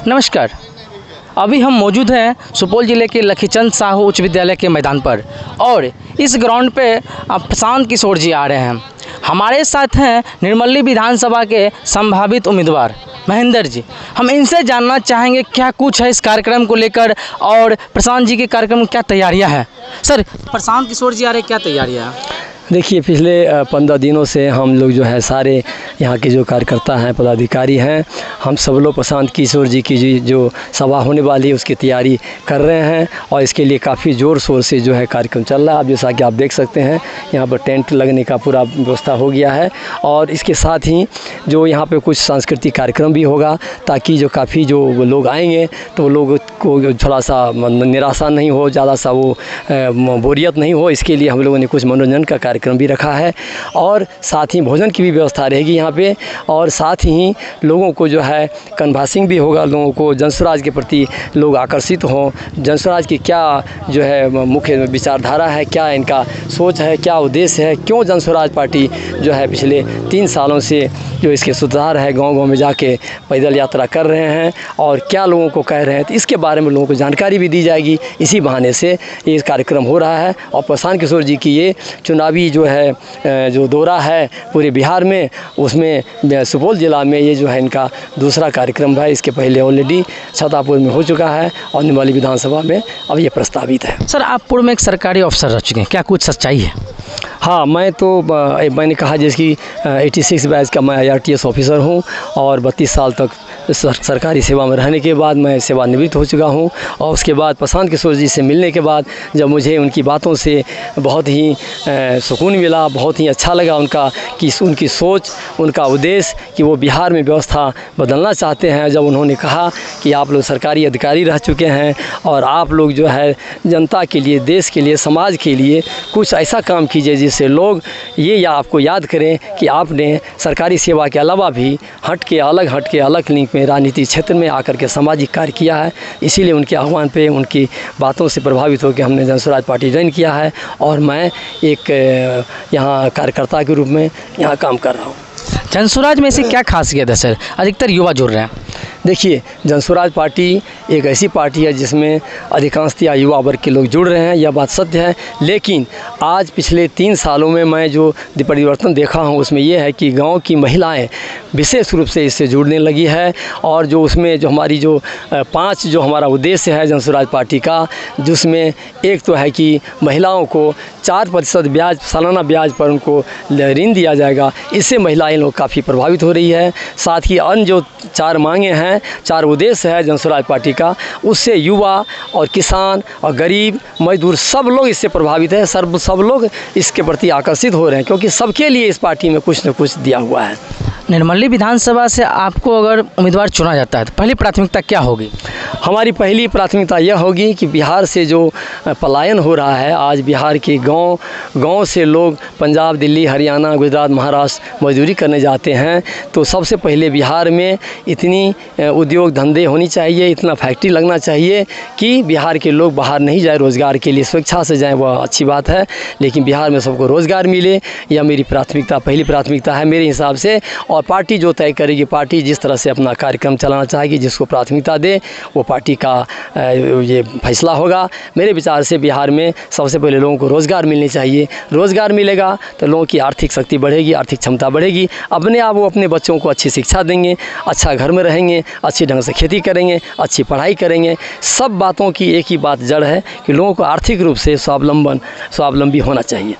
नमस्कार। अभी हम मौजूद हैं सुपौल ज़िले के लखीचंद साहू उच्च विद्यालय के मैदान पर और इस ग्राउंड पे प्रशांत किशोर जी आ रहे हैं। हमारे साथ हैं निर्मली विधानसभा के संभावित उम्मीदवार महेंद्र जी। हम इनसे जानना चाहेंगे क्या कुछ है इस कार्यक्रम को लेकर और प्रशांत जी के कार्यक्रम में क्या तैयारियां हैं। सर, प्रशांत किशोर जी आ रहे, क्या तैयारियां हैं? देखिए, पिछले 15 दिनों से हम लोग जो है सारे यहाँ के जो कार्यकर्ता हैं, पदाधिकारी हैं, हम सब लोग प्रशांत किशोर जी की जो सभा होने वाली है उसकी तैयारी कर रहे हैं और इसके लिए काफ़ी ज़ोर शोर से जो है कार्यक्रम चल रहा है। अब जैसा कि आप देख सकते हैं यहाँ पर टेंट लगने का पूरा व्यवस्था हो गया है और इसके साथ ही जो यहाँ पे कुछ सांस्कृतिक कार्यक्रम भी होगा ताकि जो काफ़ी जो लोग आएंगे तो लोगों को थोड़ा सा निराशा नहीं हो, ज़्यादा सा वो बोरियत नहीं हो। इसके लिए हम लोगों ने कुछ मनोरंजन का कार्यक्रम भी रखा है और साथ ही भोजन की भी व्यवस्था रहेगी यहाँ पे और साथ ही लोगों को जो है कन्वासिंग भी होगा, लोगों को जनस्वराज के प्रति लोग आकर्षित हों, जनस्वराज की क्या जो है मुख्य विचारधारा है, क्या इनका सोच है, क्या उद्देश्य है, क्यों जनस्वराज पार्टी जो है पिछले 3 सालों से जो इसके सुधार है गांव-गांव में जाके पैदल यात्रा कर रहे हैं और क्या लोगों को कह रहे हैं, तो इसके बारे में लोगों को जानकारी भी दी जाएगी। इसी बहाने से ये कार्यक्रम हो रहा है और प्रशांत किशोर जी की ये चुनावी जो है जो दौरा है पूरे बिहार में, उसमें सुपौल ज़िला में ये जो है इनका दूसरा कार्यक्रम है। इसके पहले ऑलरेडी छतरपुर में हो चुका है और निर्मली विधानसभा में अब ये प्रस्तावित है। सर, आप पूर्व में एक सरकारी अफसर रह चुके हैं, क्या कुछ सच्चाई है? हाँ, मैंने कहा जैसे कि 86 बैच का मैं IRTS ऑफिसर हूँ और 32 साल तक सरकारी सेवा में रहने के बाद मैं सेवानिवृत्त हो चुका हूँ और उसके बाद प्रशांत किशोर जी से मिलने के बाद जब मुझे उनकी बातों से बहुत ही सुकून मिला, बहुत ही अच्छा लगा उनकी सोच, उनका उद्देश्य कि वो बिहार में व्यवस्था बदलना चाहते हैं। जब उन्होंने कहा कि आप लोग सरकारी अधिकारी रह चुके हैं और आप लोग जो है जनता के लिए, देश के लिए, समाज के लिए कुछ ऐसा काम कीजिए जिससे लोग ये आपको याद करें कि आपने सरकारी सेवा के अलावा भी हट के अलग लिंक में राजनीतिक क्षेत्र में आकर के सामाजिक कार्य किया है। इसीलिए उनके आह्वान पे, उनकी बातों से प्रभावित होकर हमने जनस्वराज पार्टी ज्वाइन किया है और मैं एक यहाँ कार्यकर्ता के रूप में यहाँ काम कर रहा हूँ। जनस्वराज में से क्या खासियत है सर, अधिकतर युवा जुड़ रहे हैं? देखिए, जनस्वराज पार्टी एक ऐसी पार्टी है जिसमें अधिकांशतः युवा वर्ग के लोग जुड़ रहे हैं, यह बात सत्य है। लेकिन आज पिछले 3 सालों में मैं जो परिवर्तन देखा हूँ उसमें यह है कि गांव की महिलाएं विशेष रूप से इससे जुड़ने लगी है और जो उसमें जो हमारी जो 5 जो हमारा उद्देश्य है जनस्वराज पार्टी का, जिसमें एक तो है कि महिलाओं को 4% ब्याज, सालाना ब्याज पर उनको ऋण दिया जाएगा। इससे महिलाएं लोग काफ़ी प्रभावित हो रही है। साथ ही अन्य जो 4 मांगे हैं, 4 उद्देश्य है जनस्वराज पार्टी का, उससे युवा और किसान और गरीब मजदूर सब लोग इससे प्रभावित है। सब लोग इसके प्रति आकर्षित हो रहे हैं क्योंकि सबके लिए इस पार्टी में कुछ न कुछ दिया हुआ है। निर्मली विधानसभा से आपको अगर उम्मीदवार चुना जाता है तो पहली प्राथमिकता क्या होगी? हमारी पहली प्राथमिकता यह होगी कि बिहार से जो पलायन हो रहा है, आज बिहार के गांव से लोग पंजाब, दिल्ली, हरियाणा, गुजरात, महाराष्ट्र मजदूरी करने जाते हैं, तो सबसे पहले बिहार में इतनी उद्योग धंधे होनी चाहिए, इतना फैक्ट्री लगना चाहिए कि बिहार के लोग बाहर नहीं जाए रोज़गार के लिए, स्वेच्छा से जाएँ, वह अच्छी बात है, लेकिन बिहार में सबको रोज़गार मिले, यह मेरी पहली प्राथमिकता है मेरे हिसाब से। और पार्टी जो तय करेगी, पार्टी जिस तरह से अपना कार्यक्रम चलाना चाहेगी, जिसको प्राथमिकता दे, वो पार्टी का ये फैसला होगा। मेरे विचार से बिहार में सबसे पहले लोगों को रोज़गार मिलनी चाहिए। रोज़गार मिलेगा तो लोगों की आर्थिक शक्ति बढ़ेगी, आर्थिक क्षमता बढ़ेगी, अपने आप वो अपने बच्चों को अच्छी शिक्षा देंगे, अच्छा घर में रहेंगे, अच्छी ढंग से खेती करेंगे, अच्छी पढ़ाई करेंगे। सब बातों की एक ही बात जड़ है कि लोगों को आर्थिक रूप से स्वावलंबी होना चाहिए।